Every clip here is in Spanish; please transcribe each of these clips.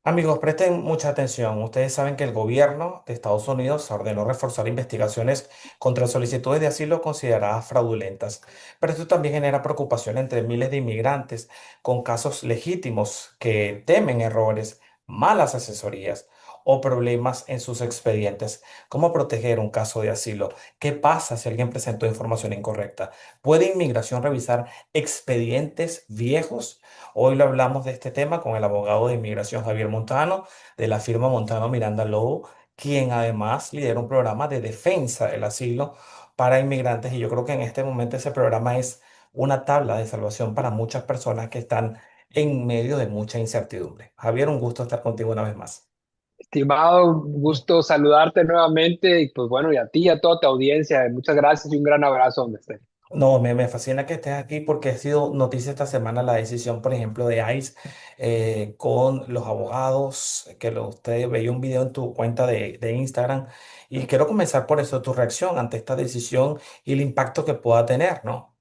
Amigos, presten mucha atención. Ustedes saben que el gobierno de Estados Unidos ordenó reforzar investigaciones contra solicitudes de asilo consideradas fraudulentas. Pero esto también genera preocupación entre miles de inmigrantes con casos legítimos que temen errores, malas asesorías o problemas en sus expedientes. ¿Cómo proteger un caso de asilo? ¿Qué pasa si alguien presentó información incorrecta? ¿Puede inmigración revisar expedientes viejos? Hoy lo hablamos de este tema con el abogado de inmigración Javier Montano, de la firma Montano Miranda Law, quien además lidera un programa de defensa del asilo para inmigrantes. Y yo creo que en este momento ese programa es una tabla de salvación para muchas personas que están en medio de mucha incertidumbre. Javier, un gusto estar contigo una vez más. Estimado, gusto saludarte nuevamente y pues bueno, y a ti y a toda tu audiencia, muchas gracias y un gran abrazo donde estés. No, me fascina que estés aquí porque ha sido noticia esta semana la decisión, por ejemplo, de ICE con los abogados, usted veía un video en tu cuenta de Instagram y quiero comenzar por eso, tu reacción ante esta decisión y el impacto que pueda tener, ¿no?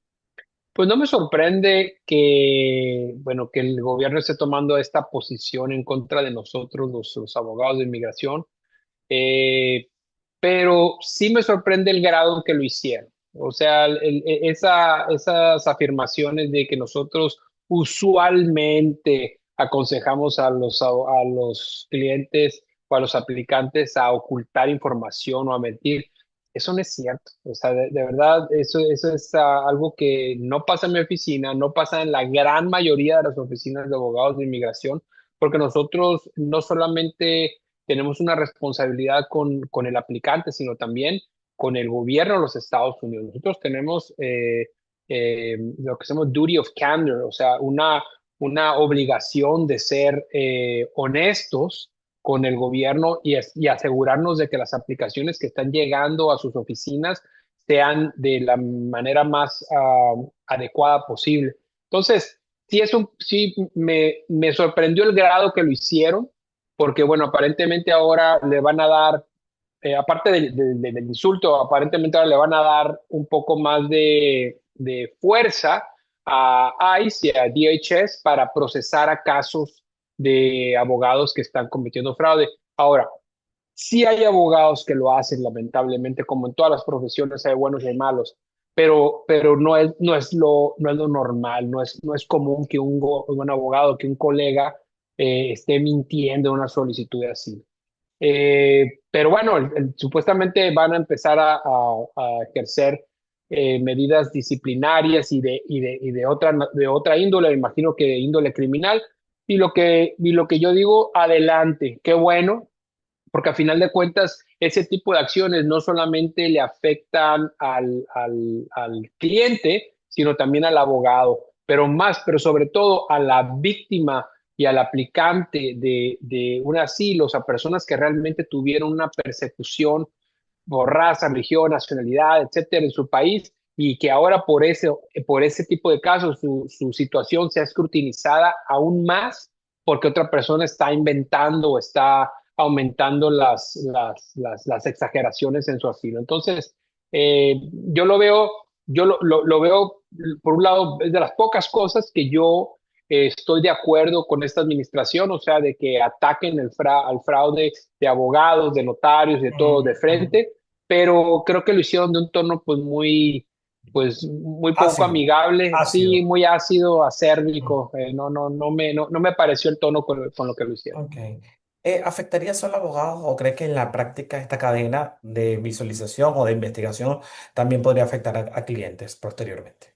Pues no me sorprende que, bueno, que el gobierno esté tomando esta posición en contra de nosotros, los abogados de inmigración, eh, pero sí me sorprende el grado en que lo hicieron. O sea, esas afirmaciones de que nosotros usualmente aconsejamos a los clientes o a los aplicantes a ocultar información o a mentir, eso no es cierto. O sea, de verdad, eso es algo que no pasa en mi oficina, no pasa en la gran mayoría de las oficinas de abogados de inmigración, porque nosotros no solamente tenemos una responsabilidad con el aplicante, sino también con el gobierno de los Estados Unidos. Nosotros tenemos lo que se llama duty of candor, o sea, una obligación de ser honestos con el gobierno y asegurarnos de que las aplicaciones que están llegando a sus oficinas sean de la manera más adecuada posible. Entonces, sí me sorprendió el grado que lo hicieron porque bueno, aparentemente ahora le van a dar, aparte del insulto, aparentemente ahora le van a dar un poco más de fuerza a ICE y a DHS para procesar a casos de abogados que están cometiendo fraude. Ahora, sí hay abogados que lo hacen, lamentablemente, como en todas las profesiones hay buenos y hay malos, pero no es lo normal, no es común que un abogado, que un colega esté mintiendo en una solicitud así. Pero bueno, supuestamente van a empezar a ejercer medidas disciplinarias y de otra índole, me imagino que de índole criminal. Y lo que yo digo, adelante, qué bueno, porque a final de cuentas, ese tipo de acciones no solamente le afectan al cliente, sino también al abogado, pero sobre todo a la víctima y al aplicante de un asilo, o sea, personas que realmente tuvieron una persecución por raza, religión, nacionalidad, etcétera, en su país, y que ahora por ese tipo de casos su situación sea escrutinizada aún más porque otra persona está inventando o está aumentando las exageraciones en su asilo. Entonces, yo lo veo, lo veo, por un lado, es de las pocas cosas que yo estoy de acuerdo con esta administración, o sea, de que ataquen al fraude de abogados, de notarios, de todo de Ujú. frente, pero creo que lo hicieron de un tono pues muy poco Ácido, amigable, sí, ácido. muy ácido, Mm. acérbico, no me pareció el tono con lo que lo hicieron. Ok. ¿Afectaría solo a abogados o cree que en la práctica esta cadena de visualización o de investigación también podría afectar a clientes posteriormente?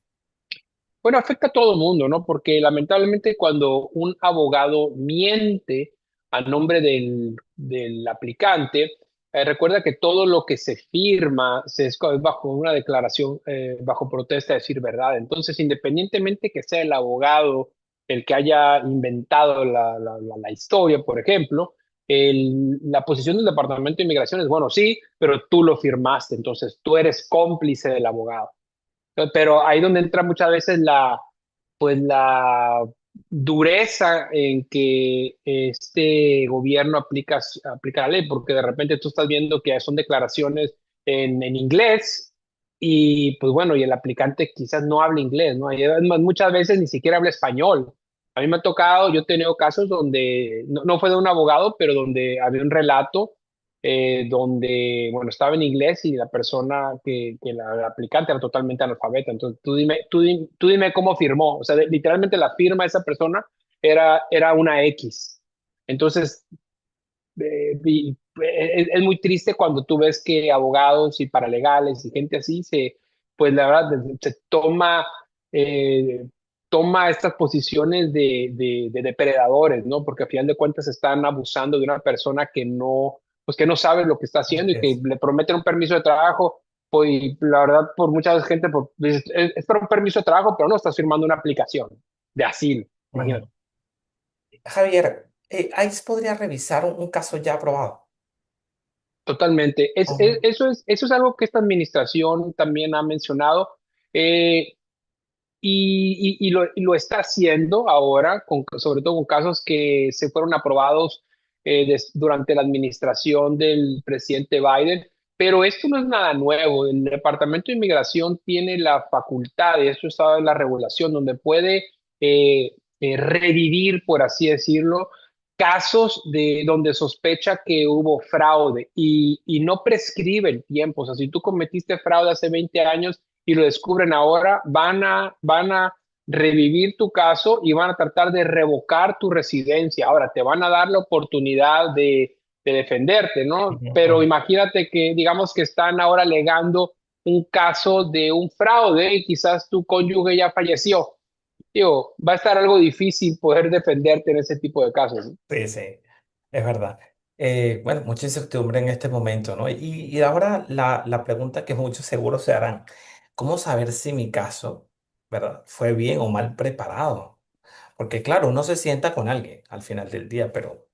Bueno, afecta a todo el mundo, ¿no? Porque lamentablemente cuando un abogado miente a nombre del aplicante, recuerda que todo lo que se firma es bajo una declaración, bajo protesta de decir verdad. Entonces, independientemente que sea el abogado el que haya inventado la historia, por ejemplo, la posición del Departamento de Inmigración es, bueno, sí, pero tú lo firmaste, entonces tú eres cómplice del abogado. Pero ahí donde entra muchas veces la dureza en que este gobierno aplica la ley, porque de repente tú estás viendo que son declaraciones en inglés y pues bueno, y el aplicante quizás no habla inglés, ¿no? Y además muchas veces ni siquiera habla español. A mí me ha tocado, yo he tenido casos donde, no fue de un abogado, pero donde había un relato donde, bueno, estaba en inglés y la persona que la aplicante era totalmente analfabeta. Entonces, tú dime cómo firmó. O sea, literalmente la firma de esa persona era una X. Entonces, es muy triste cuando tú ves que abogados y paralegales y gente así pues la verdad, se eh, toma estas posiciones de depredadores, ¿no? Porque al final de cuentas están abusando de una persona pues que no sabe lo que está haciendo Así y que es. le prometen un permiso de trabajo. Pues y la verdad, por mucha gente, dices, es para un permiso de trabajo, pero no estás firmando una aplicación de asilo, imagínate. Ujú. Javier, ahí podría revisar un caso ya aprobado. Totalmente. Ujú. Eso es algo que esta administración también ha mencionado eh, y lo está haciendo ahora, sobre todo con casos que se fueron aprobados durante la administración del presidente Biden. Pero esto no es nada nuevo. El Departamento de Inmigración tiene la facultad, y eso está en la regulación, donde puede revivir, por así decirlo, casos de donde sospecha que hubo fraude y no prescribe el tiempo. O sea, si tú cometiste fraude hace 20 años y lo descubren ahora, van a revivir tu caso y van a tratar de revocar tu residencia. Ahora, te van a dar la oportunidad de defenderte, ¿no? Ujú, Pero ujú. imagínate que, digamos que están ahora alegando un caso de un fraude y quizás tu cónyuge ya falleció. Digo, va a estar algo difícil poder defenderte en ese tipo de casos, ¿no? Sí, sí, es verdad. Bueno, mucha incertidumbre en este momento, ¿no? Y ahora la pregunta que muchos seguros se harán, ¿cómo saber si mi caso, ¿verdad? Fue bien o mal preparado? Porque claro, uno se sienta con alguien al final del día, pero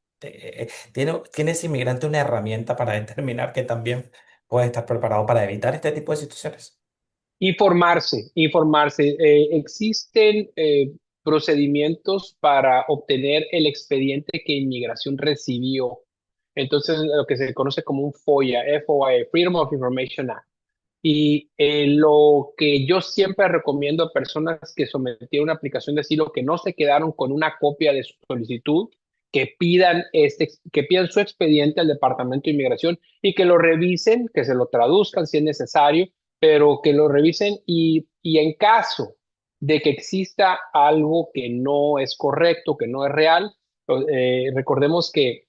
¿tiene ese inmigrante una herramienta para determinar que también puede estar preparado para evitar este tipo de situaciones? Informarse. Existen procedimientos para obtener el expediente que inmigración recibió. Entonces, lo que se conoce como un FOIA, FOIA, Freedom of Information Act. Y lo que yo siempre recomiendo a personas que sometieron una aplicación de asilo que no se quedaron con una copia de su solicitud, que pidan su expediente al Departamento de Inmigración y que lo revisen, que se lo traduzcan si es necesario, pero que lo revisen y en caso de que exista algo que no es correcto, que no es real, recordemos que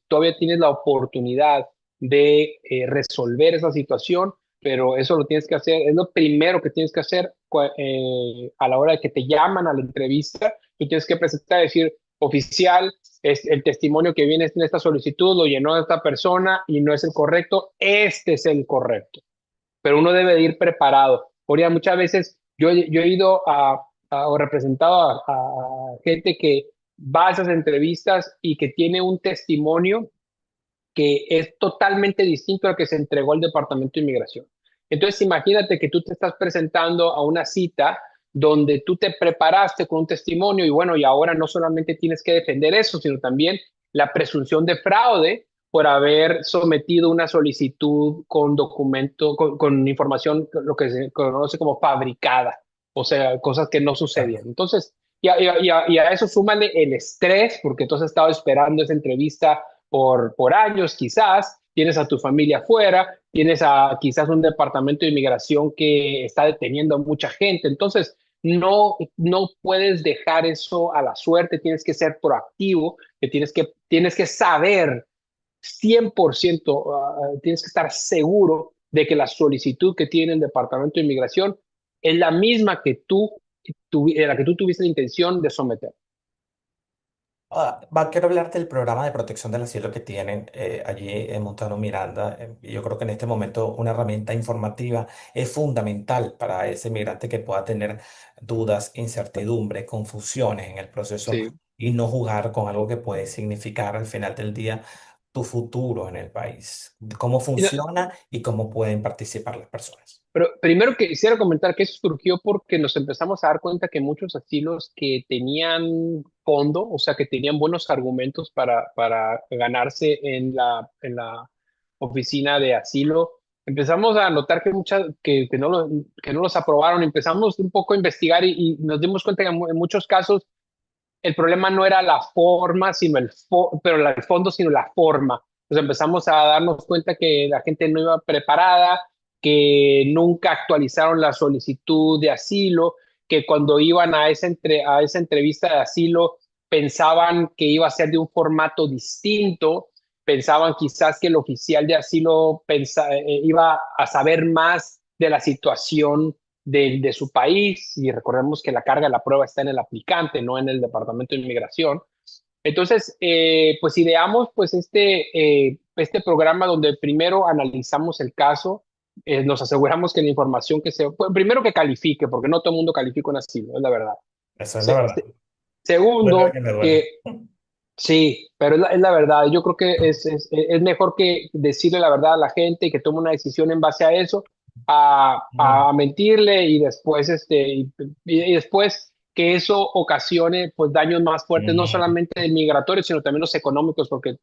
todavía tienes la oportunidad de resolver esa situación, pero eso lo tienes que hacer, es lo primero que tienes que hacer a la hora de que te llaman a la entrevista. Tú tienes que presentar, decir, oficial, es el testimonio que viene en esta solicitud, lo llenó esta persona y no es el correcto, este es el correcto, pero uno debe de ir preparado. Porque muchas veces yo he ido o representado a gente que va a esas entrevistas y que tiene un testimonio que es totalmente distinto al que se entregó al Departamento de Inmigración. Entonces, imagínate que tú te estás presentando a una cita donde tú te preparaste con un testimonio y bueno, y ahora no solamente tienes que defender eso, sino también la presunción de fraude por haber sometido una solicitud con documento, con información, lo que se conoce como fabricada, o sea, cosas que no sucedían. Claro. Entonces, y a eso súmale el estrés, porque tú has estado esperando esa entrevista por años quizás, tienes a tu familia afuera, tienes a quizás un departamento de inmigración que está deteniendo a mucha gente, entonces no puedes dejar eso a la suerte, tienes que ser proactivo, que tienes que saber 100%, tienes que estar seguro de que la solicitud que tiene el departamento de inmigración es la misma la que tú tuviste la intención de someter. Quiero hablarte del programa de protección del asilo que tienen allí en Montano Miranda. Y yo creo que en este momento una herramienta informativa es fundamental para ese migrante que pueda tener dudas, incertidumbre, confusiones en el proceso Sí. y no jugar con algo que puede significar al final del día tu futuro en el país. Cómo Y no, funciona y cómo pueden participar las personas. Pero primero que quisiera comentar que eso surgió porque nos empezamos a dar cuenta que muchos asilos que tenían fondo, o sea, que tenían buenos argumentos para ganarse en la oficina de asilo, empezamos a notar que que no los aprobaron. Empezamos un poco a investigar y nos dimos cuenta que en muchos casos el problema no era la forma, sino el fondo, sino la forma. Entonces empezamos a darnos cuenta que la gente no iba preparada, que nunca actualizaron la solicitud de asilo, que cuando iban a esa entrevista de asilo pensaban que iba a ser de un formato distinto, pensaban quizás que el oficial de asilo iba a saber más de la situación de su país, y recordemos que la carga de la prueba está en el aplicante, no en el Departamento de Inmigración. Entonces, pues ideamos pues este programa donde primero analizamos el caso, nos aseguramos que la información pues, primero que califique, porque no todo el mundo califica un asilo, es la verdad. Eso es la Se- verdad. se- Duele Segundo, que me duela. que sí, pero es la verdad. Yo creo que es mejor que decirle la verdad a la gente y que tome una decisión en base a eso, Mm, a mentirle y después, y después que eso ocasione pues daños más fuertes, no mm, solamente migratorios, sino también los económicos, porque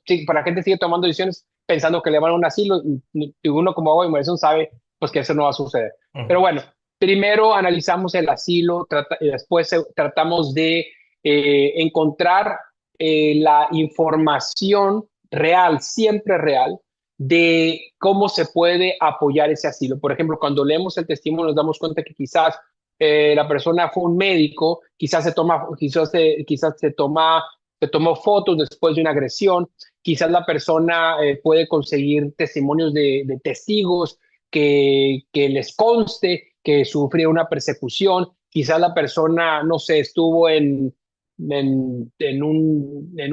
sí, para la gente sigue tomando decisiones pensando que le van a un asilo y uno como abogado de inmigración sabe pues que eso no va a suceder. Pero mm, bueno, primero analizamos el asilo, y después tratamos de encontrar la información real, siempre real, de cómo se puede apoyar ese asilo. Por ejemplo, cuando leemos el testimonio nos damos cuenta que quizás la persona fue un médico, se tomó fotos después de una agresión, quizás la persona puede conseguir testimonios de testigos que les conste que sufrió una persecución, quizás la persona, no sé, estuvo en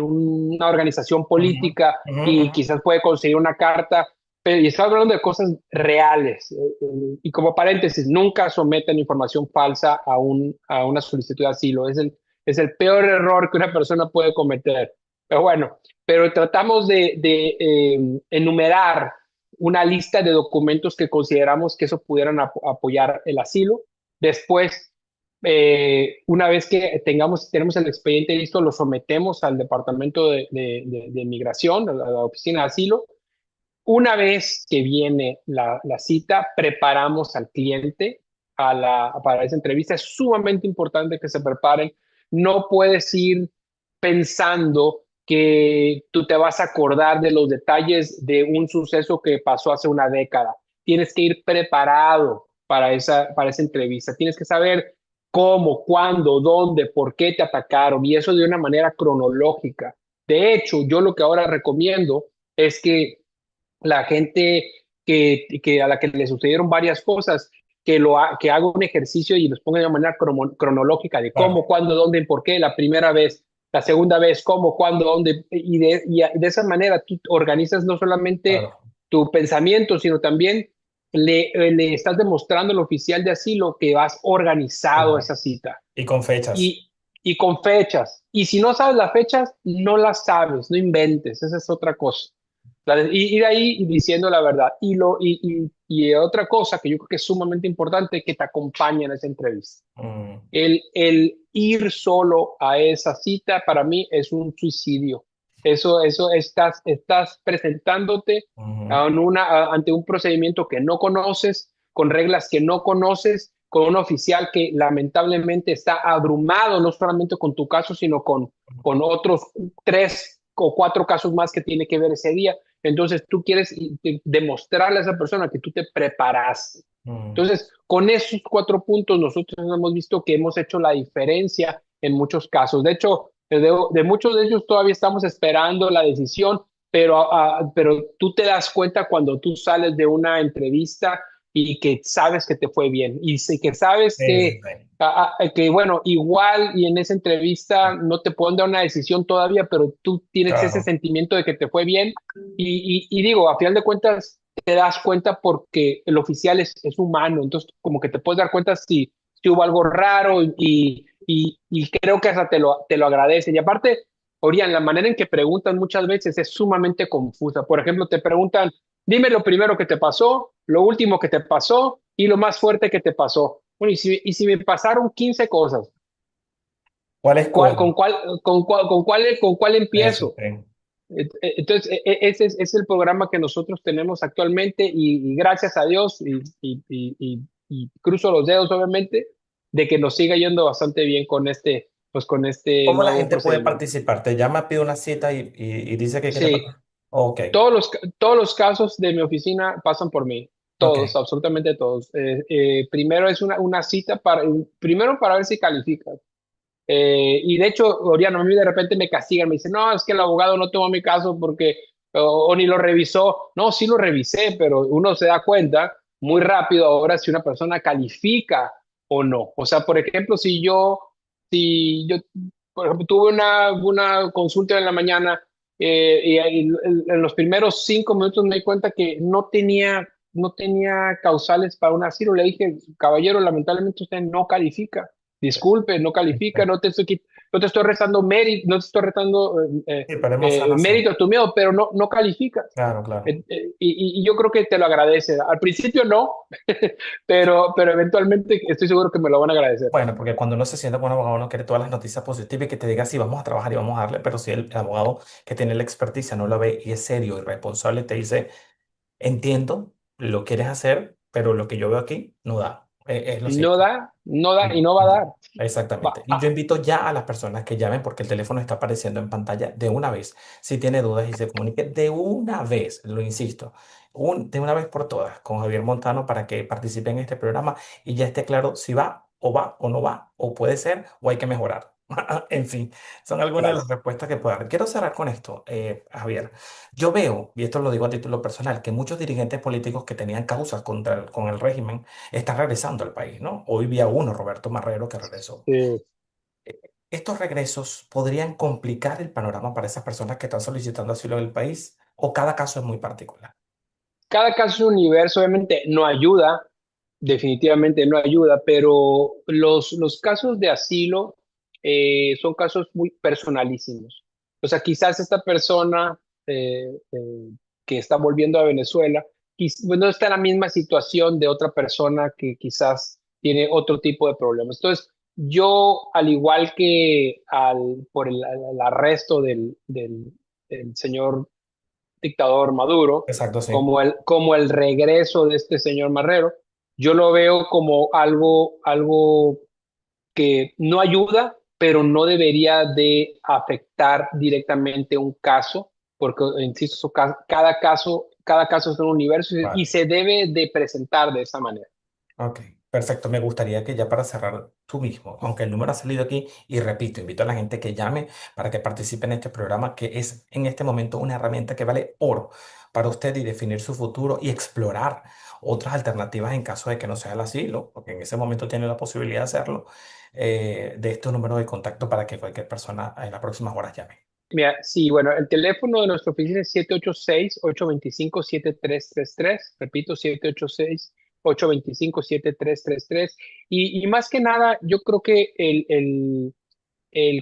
una organización ujú, política ujú, y ujú. quizás puede conseguir una carta, pero y está hablando de cosas reales. Y como paréntesis, nunca sometan información falsa a una solicitud de asilo. Es el peor error que una persona puede cometer. Pero bueno, pero tratamos de enumerar una lista de documentos que consideramos que eso pudieran apoyar el asilo. Después, una vez que tenemos el expediente listo, lo sometemos al Departamento de Migración, a la Oficina de Asilo. Una vez que viene la cita, preparamos al cliente para esa entrevista. Es sumamente importante que se preparen. No puedes ir pensando que tú te vas a acordar de los detalles de un suceso que pasó hace una década. Tienes que ir preparado para esa entrevista. Tienes que saber cómo, cuándo, dónde, por qué te atacaron, y eso de una manera cronológica. De hecho, yo lo que ahora recomiendo es que la gente a la que le sucedieron varias cosas, que haga un ejercicio y los ponga de una manera cronológica de Claro, cómo, cuándo, dónde, por qué, la primera vez, la segunda vez, cómo, cuándo, dónde, y de esa manera tú organizas no solamente claro. tu pensamiento, sino también le estás demostrando al oficial de asilo que has organizado Claro. esa cita Y con fechas. y con fechas. Y si no sabes las fechas, no las sabes, no inventes, esa es otra cosa. Y ir ahí diciendo la verdad. Y otra cosa que yo creo que es sumamente importante, que te acompañe en esa entrevista. Mm, El ir solo a esa cita para mí es un suicidio. Eso estás presentándote ujú, ante un procedimiento que no conoces, con reglas que no conoces, con un oficial que lamentablemente está abrumado, no solamente con tu caso, sino con otros 3 o 4 casos más que tiene que ver ese día. Entonces tú quieres demostrarle a esa persona que tú te preparaste. mm. Entonces, con esos 4 puntos, nosotros hemos visto que hemos hecho la diferencia en muchos casos. De hecho, de muchos de ellos todavía estamos esperando la decisión, pero tú te das cuenta cuando tú sales de una entrevista y que sabes que te fue bien y que sabes Sí, sí, sí. que, bueno, igual y en esa entrevista no te pueden dar una decisión todavía, pero tú tienes ese Claro, sentimiento de que te fue bien y digo, a final de cuentas te das cuenta porque el oficial es humano, entonces como que te puedes dar cuenta si hubo algo raro y creo que hasta te lo agradecen. Y aparte, Orián, la manera en que preguntan muchas veces es sumamente confusa. Por ejemplo, te preguntan, dime lo primero que te pasó, lo último que te pasó y lo más fuerte que te pasó. Bueno, y si me pasaron 15 cosas, ¿cuál es ¿cuál, cuál? con cuál Eso, empiezo? sí. Entonces, ese es el programa que nosotros tenemos actualmente y gracias a Dios y cruzo los dedos, obviamente, de que nos siga yendo bastante bien con pues con este ¿Cómo la nuevo gente puede procedimiento. participar? Te llama, pide una cita y dice que quiere Sí, participar. Ok, todos los casos de mi oficina pasan por mí, ok. todos, absolutamente todos. Primero es una cita primero para ver si calificas. Y de hecho, Oriano, a mí de repente me castigan, me dicen, no, es que el abogado no tomó mi caso porque, o ni lo revisó. No, sí lo revisé, pero uno se da cuenta muy rápido ahora si una persona califica o no. O sea, por ejemplo, si yo, por ejemplo, tuve una consulta en la mañana y en los primeros 5 minutos me di cuenta que no tenía causales para un asilo. Le dije, caballero, lamentablemente usted no califica. Disculpe, no califica, no te estoy restando mérito, no te estoy restando Sí, pero es más sano así. mérito a tu miedo, pero no calificas. Claro, claro. Y yo creo que te lo agradece. Al principio no, pero eventualmente estoy seguro que me lo van a agradecer. Bueno, porque cuando uno se sienta con un abogado, uno quiere todas las noticias positivas y que te diga, sí, vamos a trabajar y vamos a darle, pero si el abogado que tiene la experticia no lo ve y es serio y responsable, te dice, entiendo, lo quieres hacer, pero lo que yo veo aquí no da. Es lo No cierto. da, no da y Sí, no va a dar. no, exactamente. Y Ah, yo invito ya a las personas que llamen porque el teléfono está apareciendo en pantalla de una vez. Si tiene dudas y se comunique de una vez, lo insisto, de una vez por todas con Javier Montano para que participe en este programa y ya esté claro si va o no va, o puede ser o hay que mejorar. En fin, son algunas de las gracias. respuestas que puedo dar. Quiero cerrar con esto, Javier. Yo veo, y esto lo digo a título personal, que muchos dirigentes políticos que tenían causas con el régimen está regresando al país, ¿no? Hoy vi a uno, Roberto Marrero, que regresó. Sí. ¿Estos regresos podrían complicar el panorama para esas personas que están solicitando asilo en el país o cada caso es muy particular? Cada caso es un universo, obviamente no ayuda, definitivamente no ayuda, pero los casos de asilo son casos muy personalísimos. O sea, quizás esta persona que está volviendo a Venezuela pues, no está en la misma situación de otra persona que quizás tiene otro tipo de problemas. Entonces, yo, al igual que por el arresto del señor dictador Maduro, Exacto, sí. como el regreso de este señor Marrero, yo lo veo como algo que no ayuda, pero no debería de afectar directamente un caso, porque, insisto, cada caso es un universo y Vale. se debe de presentar de esa manera. Ok, perfecto. Me gustaría que ya para cerrar tú mismo, aunque el número ha salido aquí, y repito, invito a la gente que llame para que participe en este programa, que es en este momento una herramienta que vale oro para usted y definir su futuro y explorar otras alternativas en caso de que no sea el asilo, porque en ese momento tiene la posibilidad de hacerlo, de estos números de contacto para que cualquier persona en las próximas horas llame. Mira, sí, bueno, el teléfono de nuestra oficina es 786-825-7333. Repito, 786-825-7333. Y más que nada, yo creo que el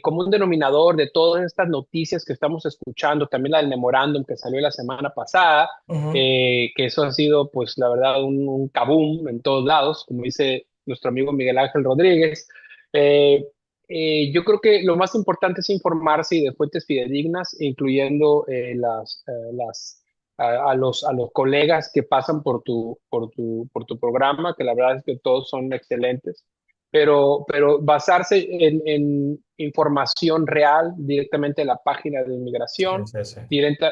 común denominador de todas estas noticias que estamos escuchando, también la del memorándum que salió la semana pasada, Ujú. que eso ha sido, pues, la verdad, un kaboom en todos lados, como dice nuestro amigo Miguel Ángel Rodríguez. Eh, yo creo que lo más importante es informarse y de fuentes fidedignas, incluyendo a los colegas que pasan por tu programa, que la verdad es que todos son excelentes, pero basarse en información real directamente de la página de Sí, inmigración, sí, sí.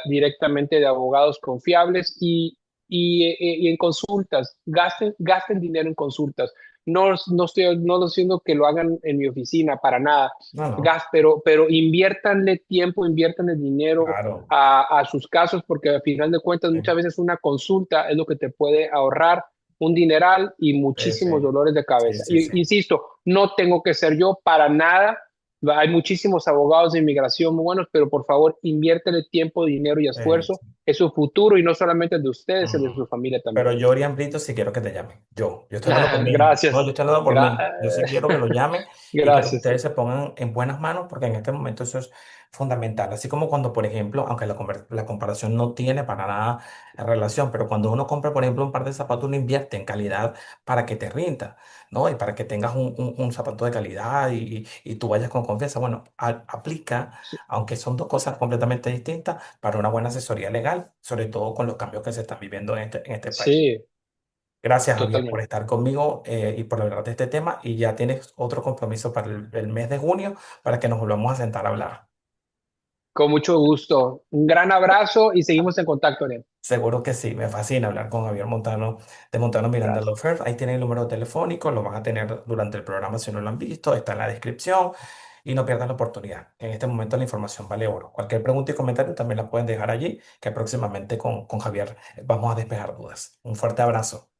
directamente de abogados confiables y en consultas. Gasten dinero en consultas. No estoy diciendo que lo hagan en mi oficina para nada, No, no, pero inviértanle tiempo, inviértanle dinero claro. a sus casos, porque al final de cuentas Sí, muchas veces una consulta es lo que te puede ahorrar un dineral y sí, muchísimos sí, dolores de sí, cabeza. sí, sí. Y, insisto, no tengo que ser yo para nada. Hay muchísimos abogados de inmigración muy buenos, pero por favor, inviértele tiempo, dinero y esfuerzo. Sí. Es su futuro y no solamente el de ustedes, el de Ujú. su familia también. Pero yo, Orián Brito, sí quiero que te llamen. Yo estoy hablando por mí. No, yo Gracias. estoy hablando por Gra- mí. Yo sí quiero que lo llamen y quiero que Gracias. ustedes se pongan en buenas manos porque en este momento eso es fundamental. Así como cuando, por ejemplo, aunque la comparación no tiene para nada relación, pero cuando uno compra, por ejemplo, un par de zapatos, uno invierte en calidad para que te rinda, ¿no? Y para que tengas un zapato de calidad y tú vayas con confianza. Bueno, aplica, aunque son dos cosas completamente distintas, para una buena asesoría legal, sobre todo con los cambios que se están viviendo en este país. Sí. Gracias, Javier, por Totalmente. estar conmigo y por hablar de este tema. Y ya tienes otro compromiso para el mes de junio para que nos volvamos a sentar a hablar. Con mucho gusto. Un gran abrazo y seguimos en contacto, Ariel. Seguro que sí, me fascina hablar con Javier Montano de Montano Miranda Law Gracias. Firm. Ahí tienen el número telefónico, lo van a tener durante el programa si no lo han visto, está en la descripción y no pierdan la oportunidad. En este momento la información vale oro. Cualquier pregunta y comentario también la pueden dejar allí, que próximamente con Javier vamos a despejar dudas. Un fuerte abrazo.